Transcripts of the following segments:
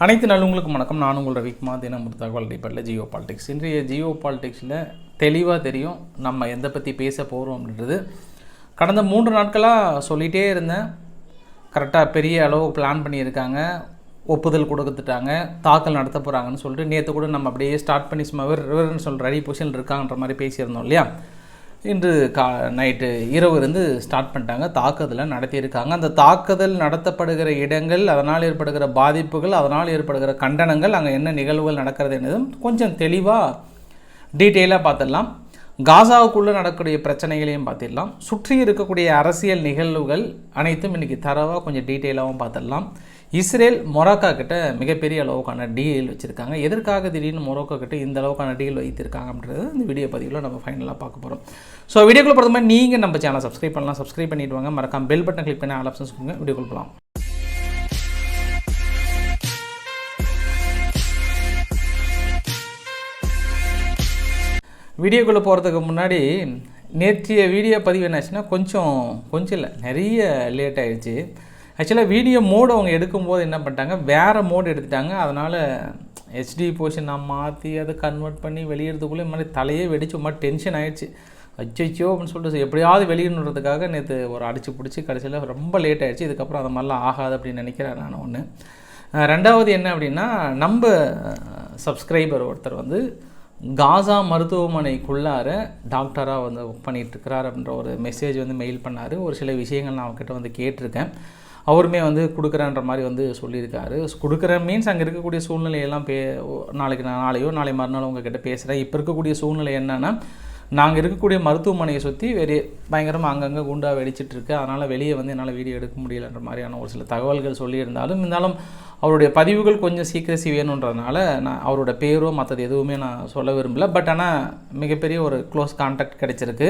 அனைத்து நல்லவங்களுக்கும் வணக்கம். நான் உங்கள் ரவிக்குமார். தினம் ஒரு தகவல் அடிப்படையில் ஜியோ பாலிடிக்ஸ். இன்றைய ஜியோ பாலிடிக்ஸில் தெளிவாக தெரியும் நம்ம எதை பற்றி பேச போகிறோம் அப்படின்றது. கடந்த 3 நாட்களாக சொல்லிகிட்டே இருந்தேன். கரெக்டாக பெரிய அளவு பிளான் பண்ணியிருக்காங்க, ஒப்புதல் கொடுத்துட்டாங்க, தாக்கல் நடத்த போகிறாங்கன்னு சொல்லிட்டு நேற்று கூட நம்ம அப்படியே ஸ்டார்ட் பண்ணி சும்மா ரிவர்னு சொல்கிற ரெடி பொசிஷன் இருக்காங்கன்ற மாதிரி பேசியிருந்தோம் இல்லையா. இன்று நைட்டு இரவு இருந்து ஸ்டார்ட் பண்ணிட்டாங்க, தாக்குதலை நடத்தியிருக்காங்க. அந்த தாக்குதல் நடத்தப்படுகிற இடங்கள், அதனால் ஏற்படுகிற பாதிப்புகள், அதனால் ஏற்படுகிற கண்டனங்கள், அங்கே என்ன நிகழ்வுகள் நடக்கிறது என்னதும் கொஞ்சம் தெளிவாக டீட்டெயிலாக பார்த்துடலாம். காசாவுக்குள்ளே நடக்கக்கூடிய பிரச்சனைகளையும் பார்த்துடலாம். சுற்றி இருக்கக்கூடிய அரசியல் நிகழ்வுகள் அனைத்தும் இன்றைக்கி தரவாக கொஞ்சம் டீட்டெயிலாகவும் பார்த்துடலாம். இஸ்ரேல் மொராக்கோ கிட்ட மிகப்பெரிய அளவுக்கான டீல் வச்சுருக்காங்க. எதற்காக திடீர்னு மொராக்கோ கிட்ட இந்த அளவுக்கான டீல் வைத்திருக்காங்க அப்படின்றது இந்த வீடியோ பதிவில் நம்ம ஃபைனலாக பார்க்க போகிறோம். ஸோ வீடியோக்குள்ள பொறுத்த மாதிரி நீங்கள் நம்ம சேனலை சப்ஸ்கிரைப் பண்ணலாம், சப்ஸ்கிரைப் பண்ணிட்டு வாங்க. மறக்காம பெல் பட்டன் கிளிக் பண்ணி ஆல் ஆப்ஷன்ஸ் கொடுங்க. வீடியோக்குள்ள போகலாம். வீடியோக்குள்ளே போகிறதுக்கு முன்னாடி நேற்றைய வீடியோ பதிவு என்னாச்சுன்னா கொஞ்சம் இல்லை, நிறைய லேட் ஆகிடுச்சு. ஆக்சுவலாக வீடியோ மோடு அவங்க எடுக்கும்போது என்ன பண்ணிட்டாங்க, வேறு மோடு எடுத்துட்டாங்க. அதனால் ஹெச்டி போர்ஷன் நான் மாற்றி அதை கன்வெர்ட் பண்ணி வெளியிடுறதுக்குள்ளே இந்த மாதிரி தலையே வெடிச்சு மாதிரி டென்ஷன் ஆகிடுச்சு. அச்சோ அப்படின்னு சொல்லிட்டு எப்படியாவது வெளியிடணுன்றதுக்காக நேற்று ஒரு அடிச்சு பிடிச்சி கடைசியில் ரொம்ப லேட் ஆகிடுச்சு. இதுக்கப்புறம் அது மாதிரிலாம் ஆகாது அப்படின்னு நினைக்கிறேன் நான். ஒன்று ரெண்டாவது என்ன அப்படின்னா, நம்ம சப்ஸ்கிரைபர் ஒருத்தர் வந்து காசா மருத்துவமனைக்குள்ளார டாக்டராக வந்து ஒர்க் பண்ணிகிட்ருக்கிறார் அப்படின்ற ஒரு மெசேஜ் வந்து மெயில் பண்ணார். ஒரு சில விஷயங்கள் நான் அவங்ககிட்ட வந்து கேட்டிருக்கேன். அவருமே வந்து கொடுக்குறேன்ற மாதிரி வந்து சொல்லியிருக்காரு. கொடுக்குறேன் மீன்ஸ் அங்கே இருக்கக்கூடிய சூழ்நிலையெல்லாம் நாளையோ நாளை மறுநாள் உங்ககிட்ட பேசுகிறேன். இப்போ இருக்கக்கூடிய சூழ்நிலை என்னென்னா, நாங்கள் இருக்கக்கூடிய மருத்துவமனையை சுற்றி பயங்கரமாக அங்கங்கே குண்டாக வெடிச்சிட்ருக்கு. அதனால் வெளியே வந்து என்னால் வீடியோ எடுக்க முடியலன்ற மாதிரியான ஒரு சில தகவல்கள் இருந்தாலும் அவருடைய பதிவுகள் கொஞ்சம் சீக்கிரசி வேணுன்றதுனால நான் அவரோட பேரோ மற்றது எதுவுமே நான் சொல்ல விரும்பல. பட் ஆனால் மிகப்பெரிய ஒரு க்ளோஸ் கான்டாக்ட் கிடைச்சிருக்கு.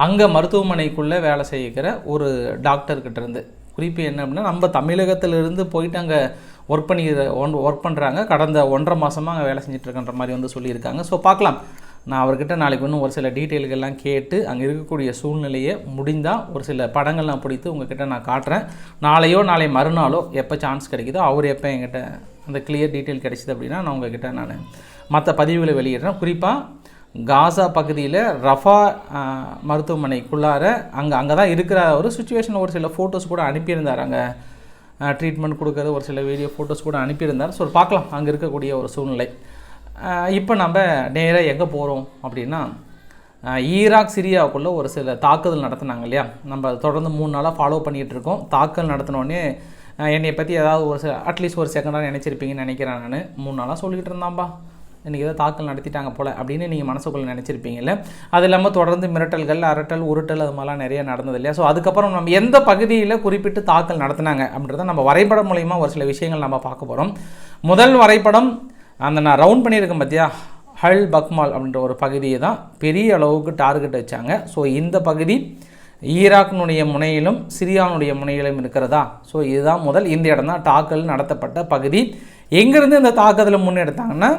அங்கே மருத்துவமனைக்குள்ளே வேலை செய்கிற ஒரு டாக்டர்கிட்ட இருந்து. குறிப்பு என்ன அப்படின்னா, நம்ம தமிழகத்திலிருந்து போயிட்டு அங்கே ஒர்க் பண்ணுறாங்க. கடந்த 1.5 மாதமாக அங்கே வேலை செஞ்சிட்ருக்கன்ற மாதிரி வந்து சொல்லியிருக்காங்க. ஸோ பார்க்கலாம். நான் அவர்கிட்ட நாளைக்கு இன்னும் ஒரு சில டீட்டெயில்கள்லாம் கேட்டு அங்கே இருக்கக்கூடிய சூழ்நிலையை முடிந்தால் ஒரு சில படங்கள்லாம் பிடித்து உங்ககிட்ட நான் காட்டுறேன். நாளை மறுநாளோ எப்போ சான்ஸ் கிடைக்குதோ, அவர் எப்போ என்கிட்ட அந்த கிளியர் டீட்டெயில் கிடைச்சிது அப்படின்னா நான் உங்ககிட்ட நான் மற்ற பதிவுகளை வெளியிடுறேன். குறிப்பாக காசா பகுதியில் ரஃபா மருத்துவமனைக்குள்ளார அங்கே தான் இருக்கிற ஒரு சுச்சுவேஷன். ஒரு சில ஃபோட்டோஸ் கூட அனுப்பியிருந்தார், அங்கே ட்ரீட்மெண்ட் கொடுக்குறது ஒரு சில வீடியோ ஃபோட்டோஸ் கூட அனுப்பியிருந்தார். ஸோ பார்க்கலாம் அங்கே இருக்கக்கூடிய ஒரு சூழ்நிலை. இப்போ நம்ம நேராக எங்கே போகிறோம் அப்படின்னா, ஈராக் சிரியாவுக்குள்ளே ஒரு சில தாக்குதல் நடத்தினாங்க இல்லையா. நம்ம தொடர்ந்து 3 நாளாக ஃபாலோ பண்ணிகிட்டு இருக்கோம். தாக்குதல் நடத்தினோடனே என்னை பற்றி ஏதாவது ஒரு அட்லீஸ்ட் ஒரு செகண்டாக நினச்சிருப்பீங்கன்னு நினைக்கிறேன். நான் 3 நாளாக சொல்லிக்கிட்டு இருந்தாம்பா, இன்றைக்கி ஏதாவது தாக்கல் நடத்திட்டாங்க போல் அப்படின்னு நீங்கள் மனசுக்குள்ளே நினச்சிருப்பீங்கல்ல. அது இல்லாமல் தொடர்ந்து மிரட்டல்கள், அரட்டல், உருட்டல் அது மாதிரிலாம் நிறைய நடந்தது இல்லையா. ஸோ அதுக்கப்புறம் நம்ம எந்த பகுதியில் குறிப்பிட்டு தாக்கல் நடத்தினாங்க அப்படின்றத நம்ம வரைபடம் மூலிமா ஒரு சில விஷயங்கள் நம்ம பார்க்க போகிறோம். முதல் வரைபடம் அந்த நான் ரவுண்ட் பண்ணியிருக்கேன் பார்த்தியா, ஹல் பக்மால் அப்படின்ற ஒரு பகுதியை தான் பெரிய அளவுக்கு டார்கெட் வச்சாங்க. ஸோ இந்த பகுதி ஈராக்கினுடைய முனையிலும் சிரியானுடைய முனையிலும் இருக்கிறதா. ஸோ இதுதான் இந்த இடம் தான் தாக்கல் நடத்தப்பட்ட பகுதி. எங்கேருந்து இந்த தாக்குதலை முன்னெடுத்தாங்கன்னா,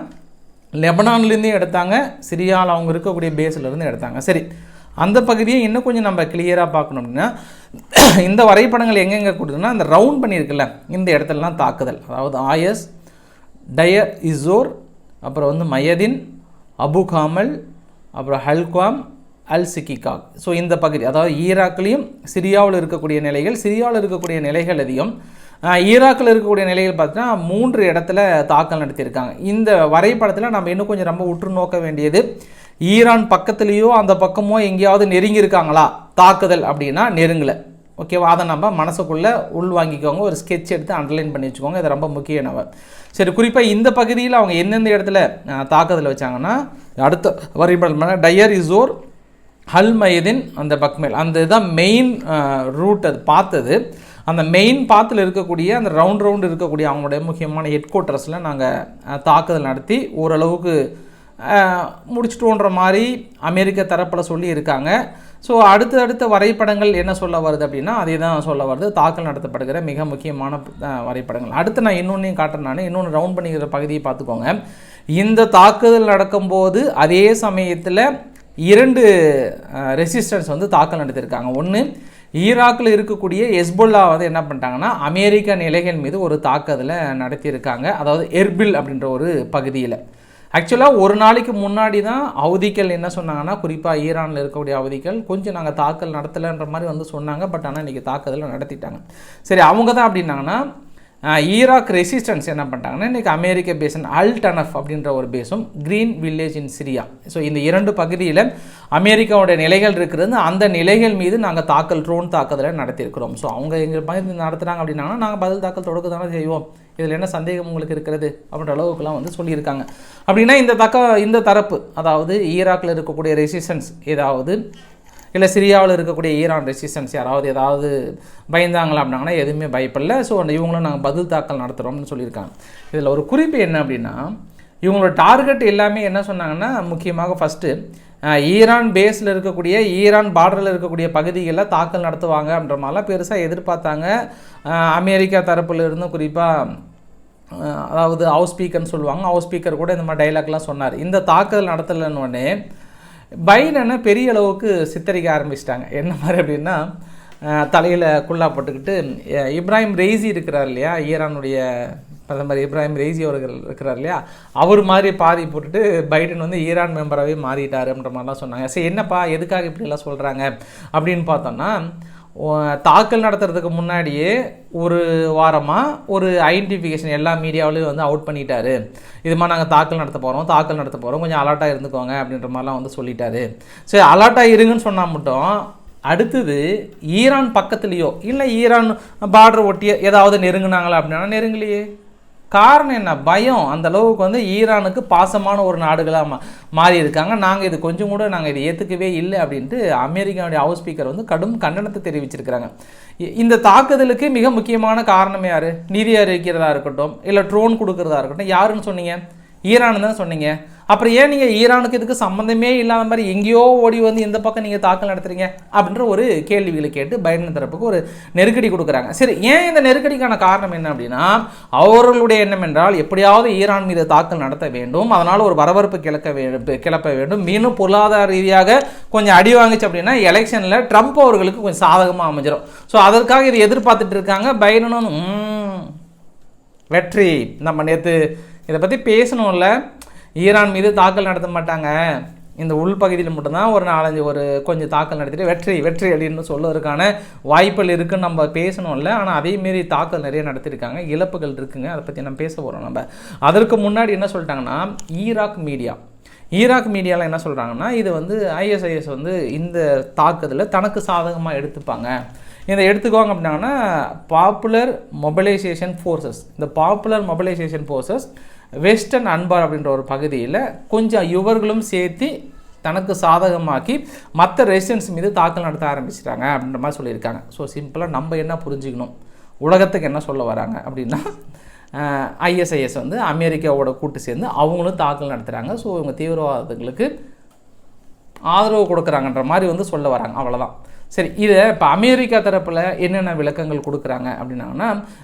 லெபனான்லேருந்தே எடுத்தாங்க, சிரியாவில் அவங்க இருக்கக்கூடிய பேஸ்லேருந்து எடுத்தாங்க. சரி, அந்த பகுதியை இன்னும் கொஞ்சம் நம்ம கிளியராக பார்க்கணும் அப்படின்னா, இந்த வரைபடங்கள் எங்கெங்கே கொடுத்துன்னா, அந்த ரவுண்ட் பண்ணியிருக்குல்ல இந்த இடத்துலலாம் தாக்குதல், அதாவது ஆயஸ், டயர் இசோர், அப்புறம் வந்து மயதின், அபு காமல், அப்புறம் ஹல்குவாம், அல் சிக்கிகாக். ஸோ இந்த பகுதி அதாவது ஈராக்லேயும் சிரியாவில் இருக்கக்கூடிய நிலைகள், சிரியாவில் இருக்கக்கூடிய நிலைகள் அதிகம். ஈராக்கில் இருக்கக்கூடிய நிலைகள் பார்த்தீங்கன்னா 3 இடத்துல தாக்கல் நடத்தியிருக்காங்க. இந்த வரைபடத்தில் நம்ம இன்னும் கொஞ்சம் ரொம்ப உற்று நோக்க வேண்டியது, ஈரான் பக்கத்துலேயோ அந்த பக்கமோ எங்கேயாவது நெருங்கியிருக்காங்களா தாக்குதல் அப்படின்னா நெருங்கலை. ஓகேவா, அதை நம்ம மனசுக்குள்ளே உள்வாங்கிக்கோங்க, ஒரு ஸ்கெட்ச் எடுத்து அண்டர்லைன் பண்ணி வச்சுக்கோங்க. இது ரொம்ப முக்கியமானவ. சரி, குறிப்பாக இந்த பகுதியில் அவங்க எந்தெந்த இடத்துல தாக்குதல் வச்சாங்கன்னா, அடுத்த வரைபடம் டயர் இசோர், ஹல் மயதின், அந்த பக்மேல், அந்த இதுதான் மெயின் ரூட். அது பார்த்தது அந்த மெயின் பாத்தில் இருக்கக்கூடிய அந்த ரவுண்ட் இருக்கக்கூடிய அவங்களுடைய முக்கியமான ஹெட் குவார்ட்டர்ஸில் நாங்கள் தாக்குதல் நடத்தி ஓரளவுக்கு முடிச்சுட்டோன்ற மாதிரி அமெரிக்க தரப்பில் சொல்லி இருக்காங்க. ஸோ அடுத்த வரைபடங்கள் என்ன சொல்ல வருது அப்படின்னா, அதே தான் சொல்ல வருது, தாக்கல் நடத்தப்படுகிற மிக முக்கியமான வரைபடங்கள். அடுத்து நான் இன்னொன்றையும் காட்டுறேன். நான் இன்னொன்று ரவுண்ட் பண்ணிக்கிற பகுதியை பார்த்துக்கோங்க. இந்த தாக்குதல் நடக்கும்போது அதே சமயத்தில் 2 ரெசிஸ்டன்ஸ் வந்து தாக்கல் நடத்தியிருக்காங்க. ஒன்று ஈராக்கில் இருக்கக்கூடிய ஹெஸ்புல்லா வந்து என்ன பண்ணிட்டாங்கன்னா அமெரிக்க நிலைகள் மீது ஒரு தாக்குதலை நடத்தியிருக்காங்க. அதாவது எர்பில் அப்படின்ற ஒரு பகுதியில். ஆக்சுவலாக ஒரு நாளைக்கு முன்னாடி தான் ஹவுதிகள் என்ன சொன்னாங்கன்னா, குறிப்பாக ஈரானில் இருக்கக்கூடிய ஹவுதிகள் கொஞ்சம் நாங்கள் தாக்கல் நடத்தலைன்ற மாதிரி வந்து சொன்னாங்க. பட் ஆனால் இன்றைக்கி தாக்குதலை நடத்திட்டாங்க. சரி, அவங்க தான் அப்படின்னாங்கன்னா ஈராக் ரெசிஸ்டன்ஸ் என்ன பண்ணிட்டாங்கன்னா இன்றைக்கி அமெரிக்க பேசன் அல்-டனஃப் அப்படின்ற ஒரு பேஸும் green village in Syria. So இந்த 2 பகுதியில் அமெரிக்காவுடைய நிலைகள் இருக்கிறது. அந்த நிலைகள் மீது நாங்கள் ட்ரோன் தாக்குதலை நடத்தியிருக்கிறோம். ஸோ அவங்க எங்கள் பகுதி நடத்துகிறாங்க அப்படின்னாங்கன்னா நாங்கள் பதில் தாக்கல் தொடக்க தானே செய்வோம். இதில் என்ன சந்தேகம் உங்களுக்கு இருக்கிறது அப்படின்ற அளவுக்குலாம் வந்து சொல்லியிருக்காங்க. அப்படின்னா இந்த தரப்பு, அதாவது ஈராக்கில் இருக்கக்கூடிய ரெசிஸ்டன்ஸ் ஏதாவது இல்லை சிரியாவில் இருக்கக்கூடிய ஈரான் ரெசிஸ்டன்ஸ் யாராவது ஏதாவது பயந்தாங்களா அப்படின்னாங்கன்னா எதுவுமே பயப்படல. ஸோ இவங்களும் நாங்கள் பதில் தாக்கல் நடத்துகிறோம்னு சொல்லியிருக்காங்க. இதில் ஒரு குறிப்பு என்ன அப்படின்னா, இவங்களோட டார்கெட் எல்லாமே என்ன சொன்னாங்கன்னா, முக்கியமாக ஃபஸ்ட்டு ஈரான் பேஸில் இருக்கக்கூடிய ஈரான் பார்டரில் இருக்கக்கூடிய பகுதிகளில் தாக்கல் நடத்துவாங்க அப்படின்ற மாதிரிலாம் பெருசாக எதிர்பார்த்தாங்க. அமெரிக்கா தரப்பில் இருந்தும் குறிப்பாக அதாவது ஹவுஸ் ஸ்பீக்கர்னு சொல்லுவாங்க, ஹவுஸ் ஸ்பீக்கர் கூட இந்த மாதிரி டைலாக்லாம் சொன்னார். இந்த தாக்குதல் நடத்தலைன்னொடனே பைடனை பெரிய அளவுக்கு சித்தரிக்க ஆரம்பிச்சிட்டாங்க. என்ன மாதிரி அப்படின்னா, தலையில் குல்லா போட்டுக்கிட்டு இப்ராஹிம் ரெய்சி இருக்கிறார் இல்லையா, ஈரானுடைய பிரதமர் இப்ராஹிம் ரெய்சி அவர்கள் இருக்கிறார் இல்லையா, அவர் மாதிரி பாதி போட்டுட்டு பைடன் வந்து ஈரான் மெம்பராகவே மாறிட்டார் அப்படின்ற மாதிரிலாம் சொன்னாங்க. சரி, என்னப்பா எதுக்காக இப்படிலாம் சொல்கிறாங்க அப்படின்னு பார்த்தோன்னா, தாக்கல் நடத்துறதுக்கு முன்னாடியே ஒரு வாரமாக ஒரு ஐடென்டிஃபிகேஷன் எல்லா மீடியாவிலையும் வந்து அவுட் பண்ணிட்டாரு. இது மாதிரி நாங்கள் தாக்கல் நடத்த போகிறோம், கொஞ்சம் அலர்ட்டாக இருந்துக்கோங்க அப்படின்ற மாதிரிலாம் வந்து சொல்லிட்டாரு. சரி, அலர்ட்டாக இருங்கன்னு சொன்னால் மட்டும் அடுத்தது ஈரான் பக்கத்துலேயோ இல்லை ஈரான் பார்டர் ஒட்டிய ஏதாவது நெருங்கினாங்களா அப்படின்னா நெருங்கலையே. காரணம் என்ன? பயம். அந்த அளவுக்கு வந்து ஈரானுக்கு பாசமான ஒரு நாடுகளாக மாறி இருக்காங்க. நாங்கள் இது கொஞ்சம் கூட நாங்கள் இதை ஏற்றுக்கவே இல்லை அப்படின்ட்டு அமெரிக்காவுடைய ஹவுஸ் ஸ்பீக்கர் வந்து கடும் கண்டனத்தை தெரிவிச்சிருக்கிறாங்க. இந்த தாக்குதலுக்கு மிக முக்கியமான காரணம் யார்? நிதி அறிவிக்கிறதா இருக்கட்டும் இல்லை ட்ரோன் கொடுக்கறதா இருக்கட்டும், யாருன்னு சொன்னீங்க? ஈரான் தானே சொன்னீங்க. அப்புறம் ஏன் நீங்கள் ஈரானுக்கு இதுக்கு சம்மந்தமே இல்லாத மாதிரி எங்கேயோ ஓடி வந்து இந்த பக்கம் நீங்கள் தாக்கல் நடத்துறீங்க அப்படின்ற ஒரு கேள்விகளை கேட்டு பைடன் தரப்புக்கு ஒரு நெருக்கடி கொடுக்குறாங்க. சரி, ஏன் இந்த நெருக்கடிக்கான காரணம் என்ன அப்படின்னா, அவர்களுடைய எண்ணம் என்றால் எப்படியாவது ஈரான் மீது தாக்கல் நடத்த வேண்டும், அதனால் ஒரு பரபரப்பு கிளப்ப வேண்டும், மீண்டும் பொருளாதார ரீதியாக கொஞ்சம் அடி வாங்கிச்சு அப்படின்னா எலெக்ஷனில் ட்ரம்ப் அவர்களுக்கு கொஞ்சம் சாதகமாக அமைஞ்சிடும். ஸோ அதற்காக இதை எதிர்பார்த்துட்டு இருக்காங்க. பைடனும் வெற்றி. நம்ம நேற்று இதை பற்றி பேசணும்ல, ஈரான் மீது தாக்கல் நடத்த மாட்டாங்க, இந்த உள்பகுதியில் மட்டும்தான் ஒரு 4-5 கொஞ்சம் தாக்கல் நடத்திட்டு வெற்றி அப்படின்னு சொல்லுவதற்கான வாய்ப்புகள் இருக்குன்னு நம்ம பேசணும்ல. ஆனால் அதேமாரி தாக்கல் நிறைய நடத்தியிருக்காங்க, இழப்புகள் இருக்குங்க. அதை பற்றி நம்ம பேச போகிறோம். நம்ம அதற்கு முன்னாடி என்ன சொல்லிட்டாங்கன்னா, ஈராக் மீடியாவில் என்ன சொல்கிறாங்கன்னா, இது வந்து ISIS வந்து இந்த தாக்குதலை தனக்கு சாதகமாக எடுத்துப்பாங்க. இதை எடுத்துக்குவாங்க அப்படின்னாங்கன்னா பாப்புலர் மொபிலைசேஷன் ஃபோர்ஸஸ், இந்த பாப்புலர் மொபிலைசேஷன் ஃபோர்ஸஸ் வெஸ்டர்ன் அன்பார் அப்படின்ற ஒரு பகுதியில் கொஞ்சம் இவர்களும் சேர்த்து தனக்கு சாதகமாக்கி மற்ற ரெசிடென்ஸ் மீது தாக்கல் நடத்த ஆரம்பிச்சிட்டாங்க அப்படின்ற மாதிரி சொல்லியிருக்காங்க. ஸோ சிம்பிளாக நம்ம என்ன புரிஞ்சுக்கணும், உலகத்துக்கு என்ன சொல்ல வராங்க அப்படின்னா, ISIS வந்து அமெரிக்காவோட கூட்டு சேர்ந்து அவங்களும் தாக்கல் நடத்துகிறாங்க. ஸோ இவங்க தீவிரவாதங்களுக்கு ஆதரவு கொடுக்குறாங்கன்ற மாதிரி வந்து சொல்ல வராங்க, அவ்வளோதான். சரி, இதை இப்போ அமெரிக்கா தரப்பில் என்னென்ன விளக்கங்கள் கொடுக்குறாங்க அப்படின்னாங்கன்னா,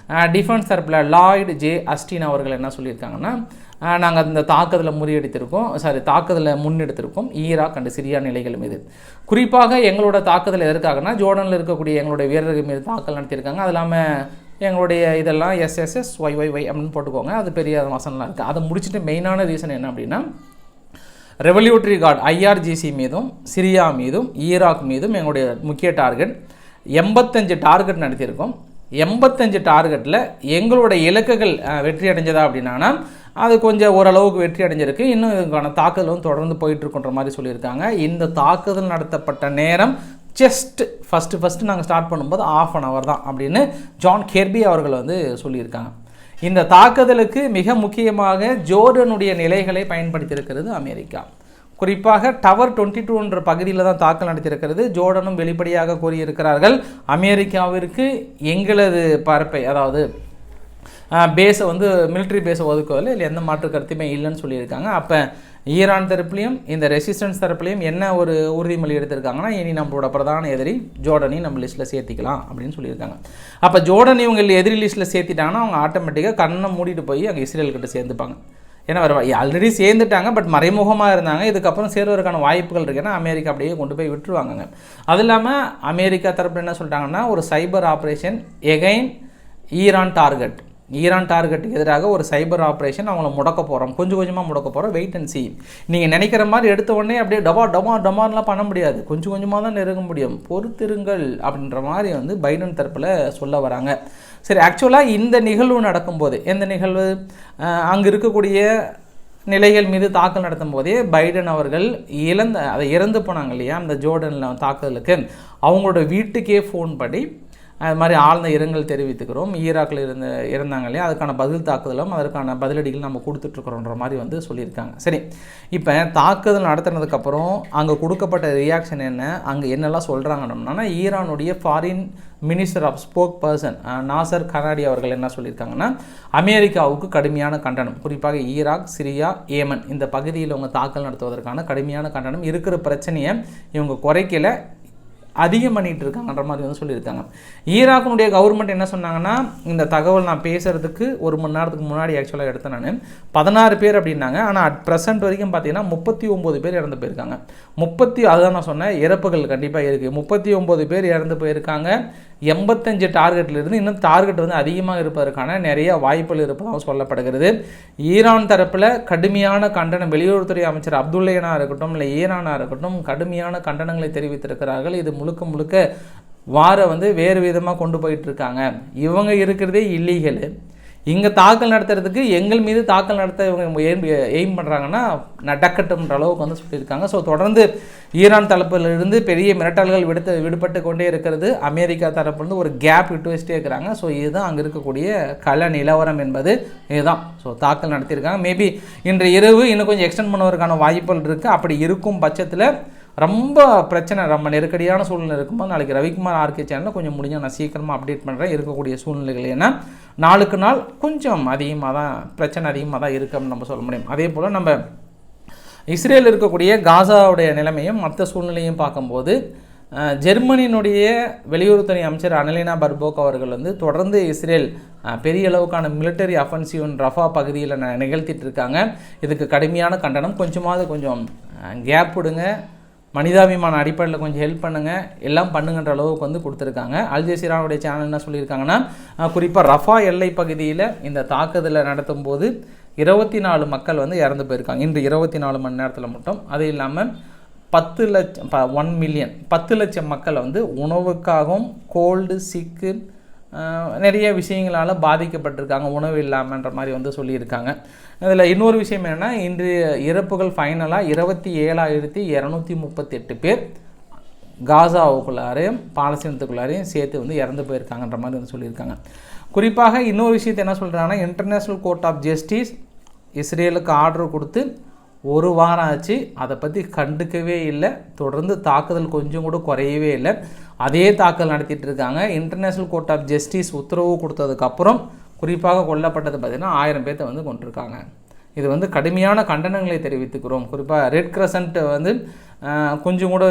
டிஃபென்ஸ் தரப்பில் லாய்டு ஜே அஸ்டின் அவர்கள் என்ன சொல்லியிருக்காங்கன்னா, நாங்கள் இந்த தாக்குதலை முன்னெடுத்திருக்கோம் ஈராக் அண்ட் சிரியா நிலைகள் மீது. குறிப்பாக எங்களோட தாக்குதல் எதற்காகனா, ஜோர்டனில் இருக்கக்கூடிய எங்களுடைய வீரர்கள் மீது தாக்கல் நடத்தியிருக்காங்க. அது இல்லாமல் எங்களுடைய இதெல்லாம் SSSYYY அப்படின்னு போட்டுக்கோங்க, அது பெரிய வசனம்லாம் இருக்குது. அதை முடிச்சுட்டு மெயினான ரீசன் என்ன அப்படின்னா, ரெவல்யூட்டரி கார்டு IRGC மீதும் சிரியா மீதும் ஈராக் மீதும் எங்களுடைய முக்கிய டார்கெட் 85 டார்கெட் நடத்தியிருக்கோம். 85 டார்கெட்டில் எங்களுடைய இலக்குகள் வெற்றி அடைஞ்சதா அப்படின்னா அது கொஞ்சம் ஓரளவுக்கு வெற்றி அடைஞ்சிருக்கு. இன்னும் இதுக்கான தாக்குதலும் தொடர்ந்து போயிட்டுருக்குன்ற மாதிரி சொல்லியிருக்காங்க. இந்த தாக்குதல் நடத்தப்பட்ட நேரம் ஜஸ்ட் ஃபஸ்ட்டு நாங்கள் ஸ்டார்ட் பண்ணும்போது 1/2 hour தான் அப்படின்னு ஜான் கெர்பி அவர்கள் வந்து சொல்லியிருக்காங்க. இந்த தாக்குதலுக்கு மிக முக்கியமாக ஜோர்டனுடைய நிலைகளை பயன்படுத்தியிருக்கிறது அமெரிக்கா. குறிப்பாக டவர் 22 பகுதியில் தான் தாக்கல் நடத்தியிருக்கிறது. ஜோர்டனும் வெளிப்படையாக கூறியிருக்கிறார்கள், அமெரிக்காவிற்கு எங்களது பரப்பை, அதாவது பேஸை வந்து மிலிட்ரி பேஸை ஒதுக்குவதில் இல்லை எந்த மாற்று கருத்துமே இல்லைன்னு சொல்லியிருக்காங்க. அப்போ ஈரான் தரப்புலையும் இந்த ரெசிஸ்டன்ஸ் தரப்புலையும் என்ன ஒரு உறுதிமொழி எடுத்திருக்காங்கன்னா, இனி நம்மளோட பிரதான எதிரி ஜோர்டனையும் நம்ம லிஸ்ட்டில் சேர்த்திக்கலாம் அப்படின்னு சொல்லியிருக்காங்க. அப்போ ஜோர்டன் இவங்க எதிரி லிஸ்ட்டில் சேர்த்திட்டாங்கன்னா அவங்க ஆட்டோமேட்டிக்காக கண்ணை மூடிட்டு போய் அங்கே இஸ்ரேல்கிட்ட சேர்ந்துப்பாங்க. ஏன்னா ஆல்ரெடி சேர்ந்துட்டாங்க, பட் மறைமுகமாக இருந்தாங்க. இதுக்கப்புறம் சேர்வதற்கான வாய்ப்புகள் இருக்குன்னா அமெரிக்கா அப்படியே கொண்டு போய் விட்டுருவாங்க. அது இல்லாமல் அமெரிக்கா தரப்பு என்ன சொல்லிட்டாங்கன்னா, ஒரு சைபர் ஆப்ரேஷன் எகைன் ஈரான் டார்கெட்டுக்கு எதிராக ஒரு சைபர் ஆப்ரேஷன் அவங்கள முடக்க போகிறோம், கொஞ்சம் கொஞ்சமாக முடக்க போகிறோம், வெயிட் அண்ட் சி. நீங்கள் நினைக்கிற மாதிரி எடுத்த உடனே அப்படியே டமார்லாம் பண்ண முடியாது, கொஞ்சம் கொஞ்சமாக தான் நெருங்க முடியும், பொறுத்திருங்கள் அப்படின்ற மாதிரி வந்து பைடன் தரப்பில் சொல்ல வராங்க. சரி, ஆக்சுவலாக இந்த நிகழ்வு நடக்கும்போது, எந்த நிகழ்வு, அங்கே இருக்கக்கூடிய நிலைகள் மீது தாக்கல் நடத்தும் போதே பைடன் அவர்கள் இறந்து போனாங்க இல்லையா அந்த ஜோர்டனில் தாக்குதலுக்கு, அவங்களோட வீட்டுக்கே ஃபோன் பண்ணி அது மாதிரி ஆழ்ந்த இரங்கல் தெரிவித்துக்கிறோம், ஈராக்கில் இறந்தாங்க இல்லையா அதுக்கான பதில் தாக்குதலும் அதற்கான பதிலடிகள் நம்ம கொடுத்துட்ருக்குறோன்ற மாதிரி வந்து சொல்லியிருக்காங்க. சரி, இப்போ தாக்குதல் நடத்தினதுக்கப்புறம் அங்கே கொடுக்கப்பட்ட ரியாக்ஷன் என்ன, அங்கே என்னெல்லாம் சொல்கிறாங்கன்னா, ஈரானுடைய foreign minister of spokesperson Nasser Kanaani அவர்கள் என்ன சொல்லியிருக்காங்கன்னா, அமெரிக்காவுக்கு கடுமையான கண்டனம், குறிப்பாக ஈராக், சிரியா, ஏமன் இந்த பகுதியில் அவங்க தாக்கல் நடத்துவதற்கான கடுமையான கண்டனம், இருக்கிற பிரச்சனையை இவங்க குறைக்கல, அதிகம் பண்ணிகிட்டு இருக்காங்கன்ற மாதிரி வந்து சொல்லியிருக்காங்க. ஈராக்கினுடைய கவர்மெண்ட் என்ன சொன்னாங்கன்னா, இந்த தகவல் நான் பேசுகிறதுக்கு 1 மணி நேரத்துக்கு முன்னாடி ஆக்சுவலாக எடுத்தேன் நான், 16 பேர் அப்படின்னாங்க. ஆனால் அட் ப்ரெசென்ட் வரைக்கும் பார்த்தீங்கன்னா 39 பேர் இறந்து போயிருக்காங்க. அதுதான் நான் சொன்னேன், இறப்புகள் கண்டிப்பாக இருக்குது. 39 பேர் இறந்து போயிருக்காங்க. 85 டார்கெட்டிலிருந்து இன்னும் டார்கெட் வந்து அதிகமாக இருப்பதற்கான நிறைய வாய்ப்புகள் இருப்பதாக சொல்லப்படுகிறது. ஈரான் தரப்பில் கடுமையான கண்டனம், வெளியுறவுத்துறை அமைச்சர் அப்துல்லையனாக இருக்கட்டும் இல்லை ஈரானாக இருக்கட்டும் கடுமையான கண்டனங்களை தெரிவித்திருக்கிறார்கள். இது முழுக்க வந்து வேறு விதமாக கொண்டு போயிட்டு இருக்காங்க, இவங்க இருக்கிறதே இல்லீகல், இங்கே தாக்கல் நடத்துறதுக்கு எங்கள் மீது தாக்கல் நடத்த இவங்க எய்ம் பண்ணுறாங்கன்னா நடக்கட்டும்ன்ற அளவுக்கு வந்து சொல்லியிருக்காங்க. ஸோ தொடர்ந்து ஈரான் தரப்பிலிருந்து பெரிய மிரட்டல்கள் விடுபட்டு கொண்டே இருக்கிறது. அமெரிக்கா தரப்புலேருந்து ஒரு கேப் விட்டு வச்சுட்டே இருக்கிறாங்க. ஸோ இதுதான் அங்கே இருக்கக்கூடிய கள நிலவரம் என்பது இதுதான். ஸோ தாக்கல் நடத்தியிருக்காங்க. மேபி இன்று இரவு இன்னும் கொஞ்சம் எக்ஸ்டெண்ட் பண்ணுவதற்கான வாய்ப்புகள் இருக்குது. அப்படி இருக்கும் பட்சத்தில் ரொம்ப பிரச்சனை, ரொம்ப நெருக்கடியான சூழ்நிலை இருக்கும்போது நாளைக்கு ரவிக்குமார் ஆர்கே சேனலில் கொஞ்சம் முடிஞ்சால் நான் சீக்கிரமாக அப்டேட் பண்ணுறேன் இருக்கக்கூடிய சூழ்நிலைகள். ஏன்னா நாளுக்கு நாள் கொஞ்சம் பிரச்சனை அதிகமாக தான் இருக்குன்னு நம்ம சொல்ல முடியும். அதே போல் நம்ம இஸ்ரேல் இருக்கக்கூடிய காசாவுடைய நிலைமையும் மற்ற சூழ்நிலையும் பார்க்கும்போது ஜெர்மனியினுடைய வெளியுறவுத்துறை அமைச்சர் அனலினா பர்போக் அவர்கள் வந்து தொடர்ந்து இஸ்ரேல் பெரிய அளவுக்கான மிலிட்டரி அஃபென்சிவ் ரஃபா பகுதியில் நிகழ்த்திட்டு இருக்காங்க. இதுக்கு கடுமையான கண்டனம், கொஞ்சம் கேப் விடுங்க, மனிதாபிமான அடிப்படையில் கொஞ்சம் ஹெல்ப் பண்ணுங்கள், எல்லாம் பண்ணுங்கன்ற அளவுக்கு வந்து கொடுத்துருக்காங்க. அல் ஜசீராவுடைய சேனல் என்ன சொல்லியிருக்காங்கன்னா, குறிப்பாக ரஃபா எல்லை பகுதியில் இந்த தாக்குதலை நடத்தும் போது 24 மக்கள் வந்து இறந்து போயிருக்காங்க இன்று 24 மணி நேரத்தில் மட்டும். அது இல்லாமல் 10 லட்சம் மக்கள் வந்து உணவுக்காகவும் கோல்டு சிக்கு நிறைய விஷயங்களால் பாதிக்கப்பட்டிருக்காங்க, உணவு இல்லாமன்ற மாதிரி வந்து சொல்லியிருக்காங்க. இதில் இன்னொரு விஷயம் என்னென்னா, இன்று இறப்புகள் ஃபைனலாக 27,238 பேர் காசாவுக்குள்ளாரையும் பாலஸ்தீனத்துக்குள்ளாரையும் சேர்த்து வந்து இறந்து போயிருக்காங்கன்ற மாதிரி வந்து சொல்லியிருக்காங்க. குறிப்பாக இன்னொரு விஷயத்தை என்ன சொல்கிறாங்கன்னா, இன்டர்நேஷ்னல் கோர்ட் ஆஃப் ஜஸ்டிஸ் இஸ்ரேலுக்கு ஆர்டர் கொடுத்து 1 வாரம் ஆச்சு, அதை பற்றி கண்டுக்கவே இல்லை, தொடர்ந்து தாக்குதல் கொஞ்சம் கூட குறையவே இல்லை, அதே தாக்குதல் நடத்திட்டு இருக்காங்க. இன்டர்நேஷ்னல் கோர்ட் ஆஃப் ஜஸ்டிஸ் உத்தரவு கொடுத்ததுக்கப்புறம் குறிப்பாக கொல்லப்பட்டது பார்த்திங்கன்னா 1000 பேர்த்தை வந்து கொண்டிருக்காங்க. இது வந்து கடுமையான கண்டனங்களை தெரிவித்துக்கிறோம். குறிப்பாக ரெட் கிரசன்ட் வந்து கொஞ்சம் கூட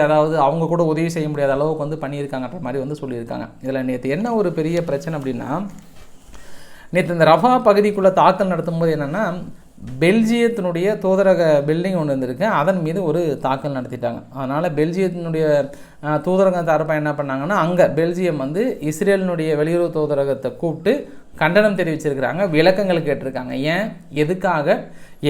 அதாவது அவங்க கூட உதவி செய்ய முடியாத அளவுக்கு வந்து பண்ணியிருக்காங்கன்ற மாதிரி வந்து சொல்லியிருக்காங்க. இதில் நேற்று என்ன ஒரு பெரிய பிரச்சனை அப்படின்னா, நேற்று இந்த ரஃபா பகுதிக்குள்ளே தாக்கல் நடத்தும் போது என்னென்னா, பெல்ஜியத்தினுடைய தூதரக பில்டிங் ஒன்று இருந்திருக்கு, அதன் மீது ஒரு தாக்கல் நடத்திட்டாங்க. அதனால் பெல்ஜியத்தினுடைய தூதரக தரப்பாக என்ன பண்ணாங்கன்னா, அங்கே பெல்ஜியம் வந்து இஸ்ரேலினுடைய வெளியுறவு தூதரகத்தை கூப்பிட்டு கண்டனம் தெரிவிச்சிருக்கிறாங்க, விளக்கங்கள் கேட்டிருக்காங்க. ஏன், எதுக்காக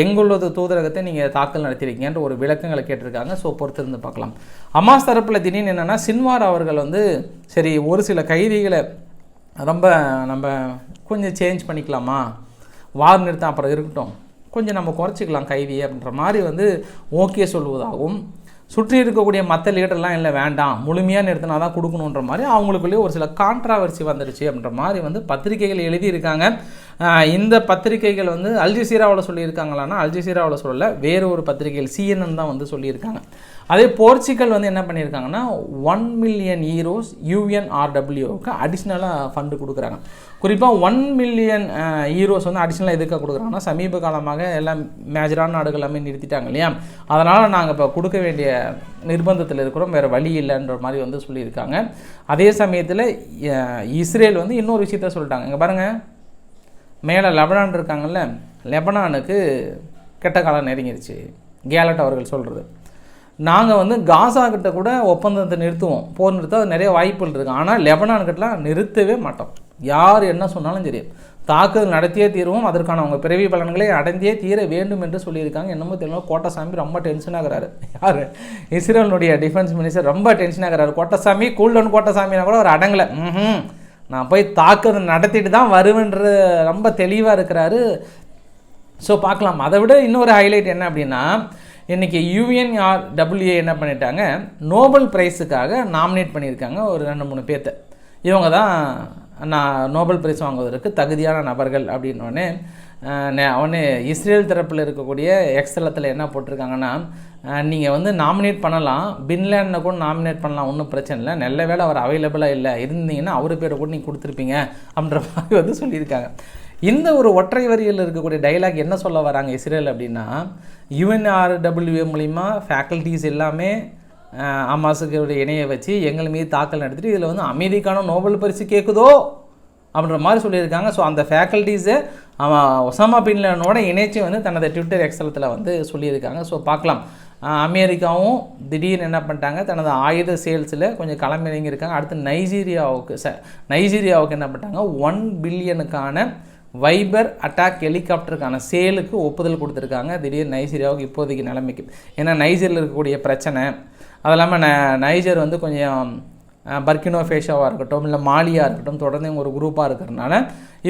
எங்களது தூதரகத்தை நீங்கள் தாக்கல் நடத்திருக்கீங்கன்ற ஒரு விளக்கங்களை கேட்டிருக்காங்க. ஸோ பொறுத்திருந்து பார்க்கலாம். ஹமாஸ் தரப்பில் திடீர்னு என்னென்னா, சின்வார் அவர்கள் வந்து சரி ஒரு சில கைதிகளை நம்ம கொஞ்சம் சேஞ்ச் பண்ணிக்கலாமா, வார் நிறுத்தம் அப்புறம் இருக்கட்டும், கொஞ்சம் நம்ம குறைச்சிக்கலாம் கைதியை அப்படின்ற மாதிரி வந்து ஓகே சொல்வதாகவும், சுற்றி இருக்கக்கூடிய மற்ற லீடர்லாம் இல்லை வேண்டாம் முழுமையாக நிறுத்தினா தான் கொடுக்கணுன்ற மாதிரி அவங்களுக்குள்ளேயே ஒரு சில கான்ட்ராவர்சி வந்துடுச்சு அப்படின்ற மாதிரி வந்து பத்திரிகைகள் எழுதியிருக்காங்க. இந்த பத்திரிகைகள் வந்து அல் ஜசீராவில் சொல்லியிருக்காங்களான்னா அல் ஜசீராவில் சொல்லலை, வேறு ஒரு பத்திரிகைகள் CNN தான் வந்து சொல்லியிருக்காங்க. அதே போர்ச்சுகல் வந்து என்ன பண்ணியிருக்காங்கன்னா 1 மில்லியன் யூரோஸ் UNRWக்கு அடிஷ்னலாக ஃபண்டு கொடுக்குறாங்க. குறிப்பாக 1 மில்லியன் யூரோஸ் வந்து அடிஷ்னலாக எதுக்காக கொடுக்குறாங்கன்னா, சமீப காலமாக எல்லாம் மேஜரான நாடுகள் எல்லாமே நிறுத்திட்டாங்க இல்லையா, அதனால் நாங்கள் இப்போ கொடுக்க வேண்டிய நிர்பந்தத்தில் இருக்கிறோம், வேறு வழி இல்லைன்ற மாதிரி வந்து சொல்லியிருக்காங்க. அதே சமயத்தில் இஸ்ரேல் வந்து இன்னொரு விஷயத்த சொல்லிட்டாங்க. இங்கே பாருங்கள், மேலே லெபனான் இருக்காங்கல்ல, லெபனானுக்கு கெட்ட காலம் நெருங்கிருச்சு. கேலட் அவர்கள் சொல்கிறது. நாங்கள் வந்து காசா கிட்ட கூட ஒப்பந்தத்தை நிறுத்துவோம், போர் நிறுத்த நிறைய வாய்ப்புகள் இருக்குது. ஆனால் லெபனான்கிட்டலாம் நிறுத்தவே மாட்டோம். யார் என்ன சொன்னாலும் சரி, தாக்குதல் நடத்தியே தீர்வோம், அதற்கான அவங்க பிறவி பலன்களை அடைந்தே தீர வேண்டும் என்று சொல்லியிருக்காங்க. என்னமோ தெரியல, கோட்டசாமி ரொம்ப டென்ஷன் ஆகிறாரு. யார்? இஸ்ரேலுடைய டிஃபென்ஸ் மினிஸ்டர் ரொம்ப டென்ஷன் ஆகிறாரு. கோட்டசாமி கூல்டவுன் கோட்டசாமினா கூட ஒரு அடங்கலை. நான் போய் தாக்குதல் நடத்திட்டு தான் வருவேன்ற ரொம்ப தெளிவாக இருக்கிறாரு. ஸோ பார்க்கலாம். அதை விட இன்னொரு ஹைலைட் என்ன அப்படின்னா, இன்றைக்கி UNRWA என்ன பண்ணிட்டாங்க, நோபல் ப்ரைஸுக்காக நாமினேட் பண்ணியிருக்காங்க ஒரு 2-3 பேர்த்த. இவங்க தான் நோபல் ப்ரைஸ் வாங்குவதற்கு தகுதியான நபர்கள் அப்படின்னோடனே அவனே இஸ்ரேல் தரப்பில் இருக்கக்கூடிய எக்ஸ்தலத்தில் என்ன போட்டிருக்காங்கன்னா, நீங்கள் வந்து நாமினேட் பண்ணலாம், பின்லேண்டை கூட நாமினேட் பண்ணலாம், ஒன்றும் பிரச்சனை இல்லை, நல்ல வேளை அவர் அவைலபிளாக இல்லை, இருந்தீங்கன்னா அவர் பேரை கூட நீங்கள் கொடுத்துருப்பீங்க அப்படின்ற மாதிரி வந்து சொல்லியிருக்காங்க. இந்த ஒரு ஒற்றை வரியில் இருக்கக்கூடிய டைலாக் என்ன சொல்ல வராங்க இஸ்ரேல் அப்படின்னா, UNRWA மூலிமா ஃபேக்கல்ட்டிஸ் எல்லாமே ஹமாஸுக்கு இணையை வச்சு எங்கள் மீது தாக்கல் நடத்திட்டு இதில் வந்து அமெரிக்கான நோபல் பரிசு கேட்குதோ அப்படின்ற மாதிரி சொல்லியிருக்காங்க. ஸோ அந்த ஃபேக்கல்ட்டிஸை ஒசாமா பின் லேடனோட இணைச்சி வந்து தனது ட்விட்டர் எக்ஸலத்தில் வந்து சொல்லியிருக்காங்க. ஸோ பார்க்கலாம். அமெரிக்காவும் திடீர்னு என்ன பண்ணிட்டாங்க, தனது ஆயுத சேல்ஸில் கொஞ்சம் களமிறங்கியிருக்காங்க. அடுத்து நைஜீரியாவுக்கு என்ன பண்ணிட்டாங்க, 1 பில்லியனுக்கான வைபர் அட்டாக் ஹெலிகாப்டருக்கான சேலுக்கு ஒப்புதல் கொடுத்துருக்காங்க. திடீர்னு நைஜீரியாவுக்கு இப்போதைக்கு நிலைமைக்கு, ஏன்னா நைஜரில் இருக்கக்கூடிய பிரச்சனை, அது இல்லாமல் நைஜர் வந்து கொஞ்சம் பர்கினோ ஃபேஷோவாக இருக்கட்டும், இல்லை மாலியாக இருக்கட்டும், தொடர்ந்து ஒரு குரூப்பாக இருக்கிறதுனால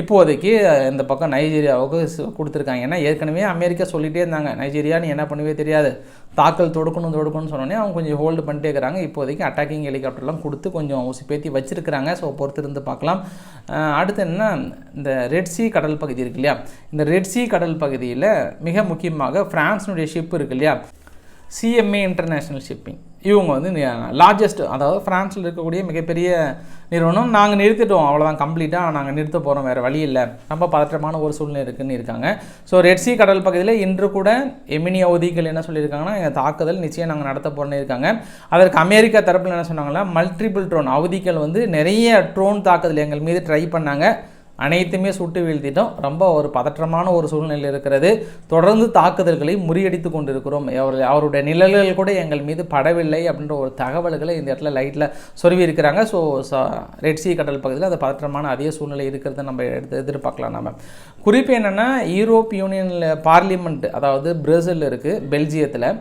இப்போதைக்கு இந்த பக்கம் நைஜீரியாவுக்கு கொடுத்துருக்காங்க. ஏன்னா ஏற்கனவே அமெரிக்கா சொல்லிகிட்டே இருந்தாங்க, நைஜீரியா நீ என்ன பண்ணுவே தெரியாது, தாக்கல் தொடுக்கணும்னு சொன்னோன்னே அவங்க கொஞ்சம் ஹோல்டு பண்ணிட்டே இருக்கிறாங்க. இப்போதைக்கு அட்டாக்கிங் ஹெலிகாப்டர்லாம் கொடுத்து கொஞ்சம் ஊசி பேத்தி வச்சுருக்கிறாங்க. ஸோ பொறுத்திருந்து பார்க்கலாம். அடுத்து என்ன, இந்த ரெட்சி கடல் பகுதி இருக்கு இல்லையா, இந்த ரெட்சி கடல் பகுதியில் மிக முக்கியமாக ஃப்ரான்ஸினுடைய ஷிப் இருக்கு இல்லையா, CMA இன்டர்நேஷ்னல் ஷிப்பிங், இவங்க வந்து லார்ஜஸ்ட், அதாவது ஃப்ரான்ஸில் இருக்கக்கூடிய மிகப்பெரிய நிறுவனம். நாங்கள் நிறுத்திட்டோம், அவ்வளோதான், கம்ப்ளீட்டாக நாங்கள் நிறுத்த போகிறோம், வேறு வழி இல்லை, ரொம்ப பதற்றமான ஒரு சூழ்நிலை இருக்குதுன்னு இருக்காங்க. ஸோ ரெட்சி கடல் பகுதியில் இன்று கூட எமினி ஹவுதிகள் என்ன சொல்லியிருக்காங்கன்னா, எங்கள் தாக்குதல் நிச்சயம் நாங்கள் நடத்த போகிறோன்னு இருக்காங்க. அதற்கு அமெரிக்கா தரப்பில் என்ன சொன்னாங்கன்னா, மல்டிபிள் ட்ரோன், ஹவுதிகள் வந்து நிறைய ட்ரோன் தாக்குதல் எங்கள் மீது ட்ரை பண்ணாங்க, அனைத்துமே சுட்டு வீழ்த்திட்டோம், ரொம்ப ஒரு பதற்றமான ஒரு சூழ்நிலை இருக்கிறது, தொடர்ந்து தாக்குதல்களை முறியடித்து கொண்டிருக்கிறோம், அவருடைய நிழல்கள் கூட எங்கள் மீது படவில்லை அப்படின்ற ஒரு தகவல்களை இந்த இடத்துல லைட்டில் சொருவி இருக்கிறாங்க. ஸோ ரெட்சி கடல் பகுதியில் அது பதற்றமான அதே சூழ்நிலை இருக்கிறத நம்ம எதிர்பார்க்கலாம். நம்ம குறிப்பு என்னென்னா, யூரோப் யூனியனில் பார்லிமெண்ட், அதாவது பிரேசில் இருக்குது, பெல்ஜியத்தில்,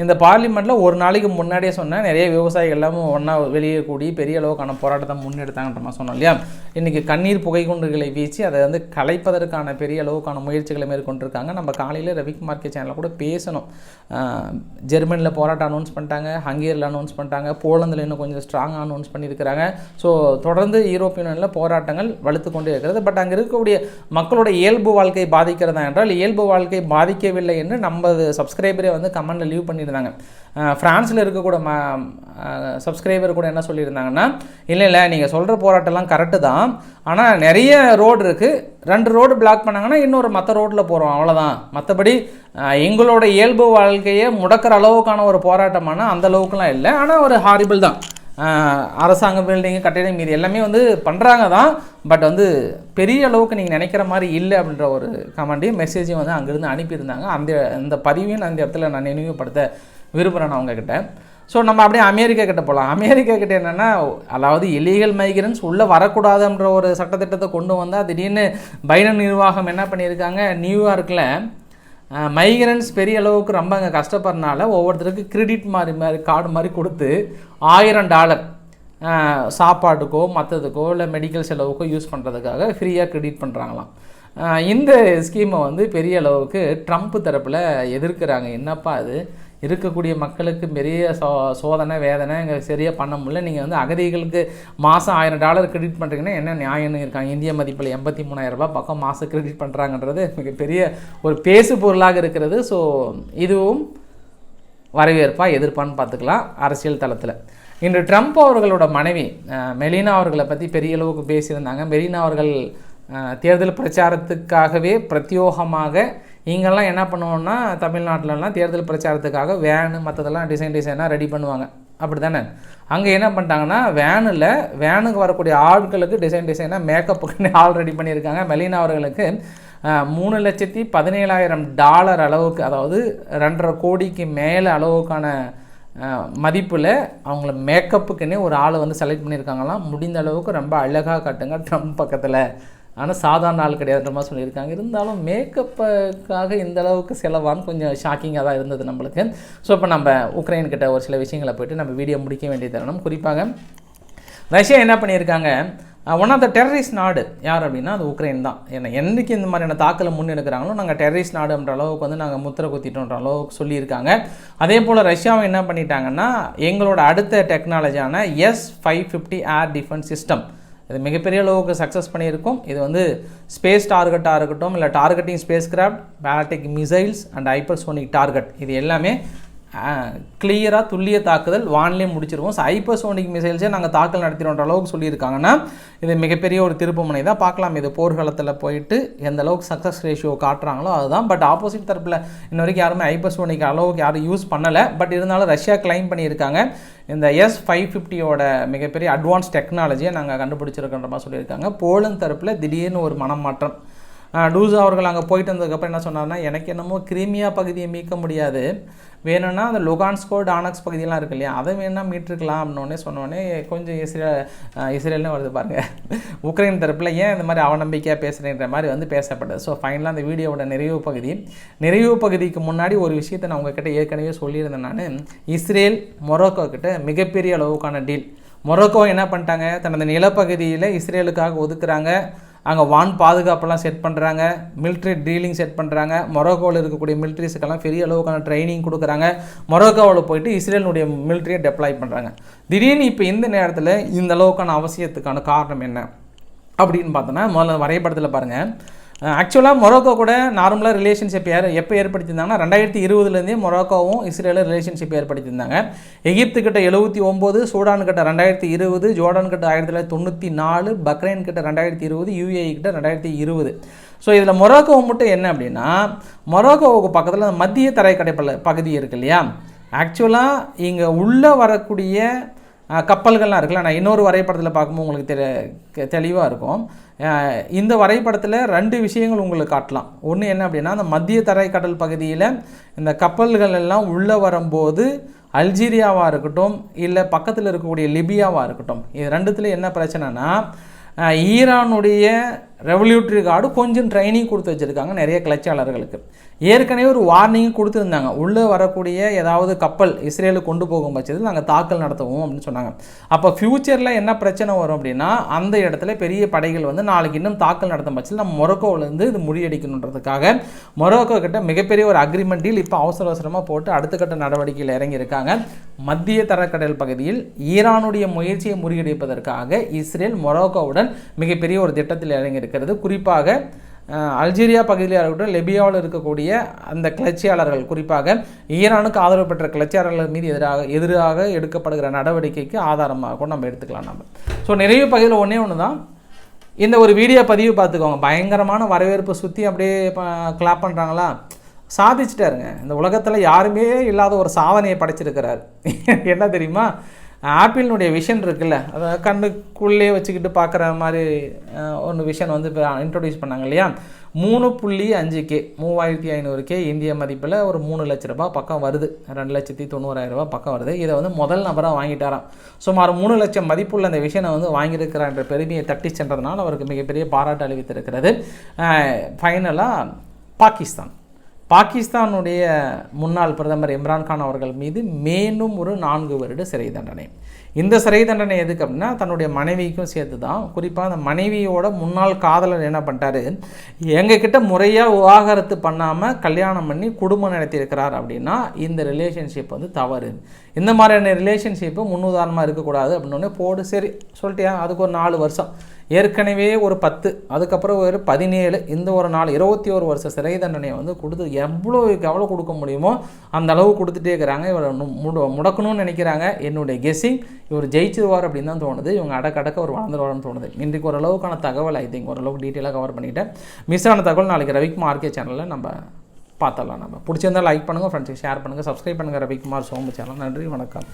இந்த பார்லிமெண்ட்டில் ஒரு நாளைக்கு முன்னாடியே சொன்னால் நிறைய விவசாயிகள் எல்லாமும் ஒன்றா வெளியே கூடி பெரிய அளவுக்கான போராட்டத்தை முன்னெடுத்தாங்கன்ற மாதிரி சொன்னோம் இல்லையா. இன்றைக்கி கண்ணீர் புகைக்குண்டுகளை வீசி அதை வந்து கலைப்பதற்கான பெரிய அளவுக்கான முயற்சிகளை மேற்கொண்டிருக்காங்க. நம்ம காலையில் ரவிக்குமார் கே சேனலில் கூட பேசணும். ஜெர்மனியில் போராட்டம் அனௌன்ஸ் பண்ணிட்டாங்க, ஹங்கேரியில் அனௌன்ஸ் பண்ணிட்டாங்க, போலந்தில் இன்னும் கொஞ்சம் ஸ்ட்ராங்காக அனௌன்ஸ் பண்ணியிருக்கிறாங்க. ஸோ தொடர்ந்து யூரோப்பியனில் போராட்டங்கள் வலுத்து கொண்டே இருக்கிறது. பட் அங்கே இருக்கக்கூடிய மக்களோட இயல்பு வாழ்க்கை பாதிக்கிறதா என்றால் இயல்பு வாழ்க்கை பாதிக்கவில்லை என்று நம்ம சப்ஸ்கிரைபரே வந்து கமெண்டில் லீவ் பண்ணி இருந்தாங்க. பிரான்ஸில் இருக்கக்கூட சப்ஸ்கிரைபர் கூட என்ன சொல்லியிருந்தாங்கன்னா, இல்லை நீங்கள் சொல்கிற போராட்டம்லாம் கரெக்டு தான், ஆனால் நிறைய ரோடு இருக்குது, 2 ரோடு பிளாக் பண்ணாங்கன்னா இன்னொரு மற்ற ரோட்டில் போகிறோம், அவ்வளோதான், மற்றபடி எங்களோட இயல்பு வாழ்க்கையை முடக்கிற அளவுக்கான ஒரு போராட்டமான அந்த அளவுக்குலாம் இல்லை, ஆனால் ஒரு ஹாரிபிள் தான். அரசாங்க பில்டிங்கு கட்டிடம் மீது எல்லாமே வந்து பண்ணுறாங்க தான், பட் வந்து பெரிய அளவுக்கு நீங்கள் நினைக்கிற மாதிரி இல்லை அப்படின்ற ஒரு கமெண்டையும் மெசேஜையும் வந்து அங்கேருந்து அனுப்பியிருந்தாங்க. அந்த பதிவையும் அந்த இடத்துல நான் நினைவுபடுத்த விரும்புகிறேன் அவங்கக்கிட்ட. ஸோ நம்ம அப்படியே அமெரிக்கா கிட்ட போகலாம். அமெரிக்கா கிட்ட என்னென்னா, அதாவது இல்லீகல் மைக்ரன்ஸ் உள்ளே வரக்கூடாதுன்ற ஒரு சட்டத்திட்டத்தை கொண்டு வந்தால் திடீர்னு பைடன் நிர்வாகம் என்ன பண்ணியிருக்காங்க, நியூயார்க்கில் மைக்ரன்ஸ் பெரிய அளவுக்கு ரொம்ப அங்கே கஷ்டப்படுறதுனால ஒவ்வொருத்தருக்கு கிரெடிட் மாதிரி கார்டு மாதிரி கொடுத்து $1000 சாப்பாட்டுக்கோ மற்றதுக்கோ இல்லை மெடிக்கல் செலவுக்கோ யூஸ் பண்ணுறதுக்காக ஃப்ரீயாக கிரெடிட் பண்ணுறாங்களாம். இந்த ஸ்கீமை வந்து பெரிய அளவுக்கு ட்ரம்ப் தரப்பில் எதிர்க்கிறாங்க. என்னப்பா அது, இருக்கக்கூடிய மக்களுக்கு பெரிய சோதனை வேதனை இங்கே சரியாக பண்ண முடியல, நீங்கள் வந்து அகதிகளுக்கு மாதம் $1000 கிரெடிட் பண்ணுறீங்கன்னா என்ன நியாயம்னு இருக்காங்க. இந்திய மதிப்பில் 83,000 பக்கம் மாதம் கிரெடிட் பண்ணுறாங்கன்றது மிகப்பெரிய ஒரு பேசு பொருளாக இருக்கிறது. ஸோ இதுவும் வரவேற்பா எதிர்ப்பான்னு பார்த்துக்கலாம் அரசியல் தளத்தில். இன்று ட்ரம்ப் அவர்களோட மனைவி மெலினா அவர்களை பற்றி பெரிய அளவுக்கு பேசியிருந்தாங்க. மெலினா அவர்கள் தேர்தல் பிரச்சாரத்துக்காகவே பிரத்யோகமாக இங்கெல்லாம் என்ன பண்ணுவோன்னா, தமிழ்நாட்டிலலாம் தேர்தல் பிரச்சாரத்துக்காக வேனு மற்றதெல்லாம் டிசைனாக ரெடி பண்ணுவாங்க, அப்படி தானே. அங்கே என்ன பண்ணிட்டாங்கன்னா, வேனுக்கு வரக்கூடிய ஆட்களுக்கு டிசைனாக மேக்கப்புக்குன்னு ஆள் ரெடி பண்ணியிருக்காங்க. மெலினா அவர்களுக்கு $3,17,000 அளவுக்கு, அதாவது 2.5 கோடிக்கு மேலே அளவுக்கான மதிப்பில் அவங்கள மேக்கப்புக்குன்னே ஒரு ஆளை வந்து செலக்ட் பண்ணியிருக்காங்களாம். முடிந்த அளவுக்கு ரொம்ப அழகாக காட்டுங்க ட்ரம்ப் பக்கத்தில், ஆனால் சாதாரண ஆள் கிடையாதுன்ற மாதிரி சொல்லியிருக்காங்க. இருந்தாலும் மேக்கப்புக்காக இந்த அளவுக்கு செலவான்னு கொஞ்சம் ஷாக்கிங்காக தான் இருந்தது நம்மளுக்கு. ஸோ இப்போ நம்ம உக்ரைன்கிட்ட ஒரு சில விஷயங்களை போய்ட்டு நம்ம வீடியோ முடிக்க வேண்டிய தருணம். குறிப்பாக ரஷ்யா என்ன பண்ணியிருக்காங்க, ஒன் ஆஃப் த டெரரிஸ்ட் நாடு யார் அப்படின்னா அது உக்ரைன் தான். ஏன்னா என்றைக்கு இந்த மாதிரியான தாக்கலை முன்னெடுக்கிறாங்களோ நாங்கள் டெரரிஸ்ட் நாடுன்ற அளவுக்கு வந்து நாங்கள் முத்திரை குத்திட்டோன்ற அளவுக்கு சொல்லியிருக்காங்க. அதே போல் ரஷ்யாவை என்ன பண்ணிட்டாங்கன்னா, எங்களோட அடுத்த டெக்னாலஜியான S-550 ஏர் டிஃபென்ஸ் சிஸ்டம் இது மிகப்பெரிய அளவுக்கு சக்ஸஸ் பண்ணியிருக்கும். இது வந்து ஸ்பேஸ் டார்கெட்டாக இருக்கட்டும், இல்லை targeting spacecraft, ballistic missiles and hypersonic target, இது எல்லாமே கிளியராக துல்லிய தாக்குதல் வான்லேயே முடிச்சிருவோம். ஹைப்பர்சோனிக் மிசைல்ஸே நாங்கள் தாக்கல் நடத்திடுன்ற அளவுக்கு சொல்லியிருக்காங்கன்னா இது மிகப்பெரிய ஒரு திருப்புமுனை தான். பார்க்கலாம் இது போர்க்களத்தில் போயிட்டு எந்த அளவுக்கு சக்ஸஸ் ரேஷியோ காட்டுறாங்களோ அதுதான். பட் ஆப்போசிட் தரப்பில் இன்ன வரைக்கும் யாருமே ஹைப்பர்சோனிக் அளவுக்கு யாரும் யூஸ் பண்ணலை. பட் இருந்தாலும் ரஷ்யா கிளைம் பண்ணியிருக்காங்க இந்த S-550யோட மிகப்பெரிய அட்வான்ஸ் டெக்னாலஜியை நாங்கள் கண்டுபிடிச்சிருக்கின்ற மாதிரி சொல்லியிருக்காங்க. போலந்து தரப்பில் திடீர்னு ஒரு மனம் மாற்றம். டூசா அவர்கள் அங்கே போயிட்டு வந்ததுக்கப்புறம் என்ன சொன்னார்னா, எனக்கு என்னமோ கிரீமியா பகுதியை மீட்க முடியாது, வேணும்னா அந்த லுகான்ஸ்கோ டானக்ஸ் பகுதியெல்லாம் இருக்கு இல்லையா, அதை வேணால் மீட்டிருக்கலாம் அப்படின்னோடனே சொன்னோடனே கொஞ்சம் இஸ்ரேல்னு வருது பாருங்கள். உக்ரைன் தரப்பில் ஏன் இந்த மாதிரி அவநம்பிக்கையாக பேசுகிறேன்ற மாதிரி வந்து பேசப்பட்டது. ஸோ ஃபைனலாக அந்த வீடியோவோட நிறைவு பகுதிக்கு முன்னாடி ஒரு விஷயத்தை நான் உங்ககிட்ட ஏற்கனவே சொல்லியிருந்தேன். நான் இஸ்ரேல் மொரோக்கோ கிட்ட மிகப்பெரிய அளவுக்கான டீல். மொரோக்கோ என்ன பண்ணிட்டாங்க, தனது நிலப்பகுதியில் இஸ்ரேலுக்காக ஒதுக்குறாங்க, அங்கே வான் பாதுகாப்பெல்லாம் செட் பண்ணுறாங்க, மிலிட்ரி ட்ரீலிங் செட் பண்ணுறாங்க, மொரோக்கோவில் இருக்கக்கூடிய மிலிட்ரிஸுக்கெல்லாம் பெரிய அளவுக்கான ட்ரைனிங் கொடுக்குறாங்க, மொரோக்கோவில் போயிட்டு இஸ்ரேலுடைய மிலிட்ரியை டெப்ளாய் பண்ணுறாங்க. திடீர்னு இப்போ இந்த நேரத்தில் இந்த அளவுக்கான அவசியத்துக்கான காரணம் என்ன அப்படின்னு பார்த்தோன்னா, முதல்ல வரைபடத்தில் பாருங்கள். ஆக்சுவலாக மொரோக்கோ கூட நார்மலாக ரிலேஷன்ஷிப் எப்போ ஏற்படுத்தியிருந்தாங்கன்னா 2020 மொரோக்கோவும் இஸ்ரேலும் ரிலேஷன்ஷிப் ஏற்படுத்தியிருந்தாங்க. எகிப்துக்கிட்ட 79, சூடான்கிட்ட 2020, ஜோர்டான்கிட்ட 1994, பக்ரைன் கிட்ட 2020, UAE கிட்ட 2020. ஸோ இதில் மொரோக்கோ மட்டும் என்ன அப்படின்னா, மொரோக்கோவுக்கு பக்கத்தில் மத்திய தரைக்கடை பகுதி இருக்கு இல்லையா, ஆக்சுவலாக இங்கே உள்ளே வரக்கூடிய கப்பல்கள்லாம் இருக்குல்ல, நான் இன்னொரு வரைபடத்தில் பார்க்கும்போது உங்களுக்கு தெளிவாக இருக்கும். இந்த வரைபடத்தில் 2 விஷயங்கள் உங்களுக்கு காட்டலாம். ஒன்று என்ன அப்படின்னா, அந்த மத்திய தரைக்கடல் பகுதியில் இந்த கப்பல்கள் எல்லாம் உள்ளே வரும்போது அல்ஜீரியாவாக இருக்கட்டும், இல்லை பக்கத்தில் இருக்கக்கூடிய லிபியாவாக இருக்கட்டும், இது 2த்துல என்ன பிரச்சனைனா, ஈரானுடைய ரெவல்யூட்டரி கார்டு கொஞ்சம் ட்ரைனிங் கொடுத்து வச்சுருக்காங்க நிறைய கிளர்ச்சியாளர்களுக்கு. ஏற்கனவே ஒரு வார்னிங் கொடுத்துருந்தாங்க, உள்ளே வரக்கூடிய ஏதாவது கப்பல் இஸ்ரேலுக்கு கொண்டு போகும் பட்சத்தில் நாங்கள் தாக்கல் நடத்துவோம் அப்படின்னு சொன்னாங்க. அப்போ ஃப்யூச்சரில் என்ன பிரச்சனை வரும் அப்படின்னா, அந்த இடத்துல பெரிய படைகள் வந்து நாளைக்கு இன்னும் தாக்கல் நடத்தும் பட்சத்தில் நம்ம மொரோக்கோவிலேருந்து இது முறியடிக்கணுன்றதுக்காக மொரோக்கோ கிட்ட மிகப்பெரிய ஒரு அக்ரிமெண்ட் டீல் இப்போ அவசரமாக போட்டு அடுத்த கட்ட நடவடிக்கையில் இறங்கியிருக்காங்க. மத்திய தரைக்கடல் பகுதியில் ஈரானுடைய முயற்சியை முறியடிப்பதற்காக இஸ்ரேல் மொரோக்கோவுடன் மிகப்பெரிய ஒரு திட்டத்தில் இறங்கியிருக்கிறது. குறிப்பாக அல்ஜீரியா பகுதியில் இருக்கட்டும், லிபியாவில் இருக்கக்கூடிய அந்த கிளர்ச்சியாளர்கள், குறிப்பாக ஈரானுக்கு ஆதரவு பெற்ற கிளர்ச்சியாளர்கள் மீது எதிராக எடுக்கப்படுகிற நடவடிக்கைக்கு ஆதாரமாக கூட நம்ம எடுத்துக்கலாம். நம்ம ஸோ நிறைய பகுதியில் ஒன்று தான் இந்த ஒரு வீடியோ பதிவு பார்த்துக்கோங்க. பயங்கரமான வரவேற்பு, சுற்றி அப்படியே கிளாப் பண்ணுறாங்களா, சாதிச்சிட்டாருங்க. இந்த உலகத்தில் யாருமே இல்லாத ஒரு சாதனையை படைச்சிருக்கிறார். என்ன தெரியுமா, ஆப்பிளினுடைய விஷன் இருக்குல்ல, அதை கண்ணுக்குள்ளே வச்சுக்கிட்டு பார்க்குற மாதிரி ஒன்று விஷன் வந்து இப்போ இன்ட்ரொடியூஸ் பண்ணாங்க இல்லையா, 3.5K 3500K இந்திய மதிப்பில் ஒரு 3 லட்ச ரூபாய் பக்கம் வருது, 2,90,000 பக்கம் வருது. இதை வந்து முதல் நபராக வாங்கிட்டாராம். சுமார் 3 லட்சம் மதிப்புள்ள அந்த விஷனை வந்து வாங்கியிருக்கிறார் என்ற பெருமையை தட்டி சென்றதுனால அவருக்கு மிகப்பெரிய பாராட்டு அளித்திருக்கிறது. ஃபைனலாக பாகிஸ்தானுடைய முன்னாள் பிரதமர் இம்ரான்கான் அவர்கள் மீது மேலும் ஒரு 4 வருட சிறை தண்டனை. இந்த சிறை தண்டனை எதுக்கு அப்படின்னா, தன்னுடைய மனைவிக்கும் சேர்த்து தான். குறிப்பாக அந்த மனைவியோட முன்னாள் காதலர் என்ன பண்ணிட்டாரு, எங்ககிட்ட முறையாக விவாகரத்து பண்ணாமல் கல்யாணம் பண்ணி குடும்பம் நடத்தியிருக்கிறார் அப்படின்னா இந்த ரிலேஷன்ஷிப் வந்து தவறு, இந்த மாதிரியான ரிலேஷன்ஷிப்பு முன்னுதாரணமாக இருக்கக்கூடாது அப்படின்னு போடு. சரி சொல்லிட்டியா, அதுக்கு ஒரு 4 வருஷம், ஏற்கனவே ஒரு 10, அதுக்கப்புறம் ஒரு 17, இந்த ஒரு 21 வருஷ சிறை தண்டனையை வந்து கொடுத்து எவ்வளோ கொடுக்க முடியுமோ அந்த அளவு கொடுத்துட்டே இருக்கிறாங்க. இவர் முடக்கணும்னு நினைக்கிறாங்க. என்னுடைய கெஸ்ஸிங் இவர் ஜெயிச்சிருவார் அப்படின்னு தான் தோணுது. இவங்க அடக்க ஒரு வளர்ந்துருவார்னு தோணுது. இன்றைக்கு ஓரளவுக்கான தகவல் ஐ திங்க் ஓரளவுக்கு டீட்டெயிலாக கவர் பண்ணிவிட்டேன். மிஸ் ஆன தகவல் நாளைக்கு ரவிக்குமார் ஆர்கே சேனலில் நம்ம பார்த்தலாம். நம்ம பிடிச்சிருந்தால் லைக் பண்ணுங்கள், ஃப்ரெண்ட்ஸுக்கு ஷேர் பண்ணுங்கள், சப்ஸ்கிரைப் பண்ணுங்கள் ரவிக்குமார் சோம்பு சேனல். நன்றி, வணக்கம்.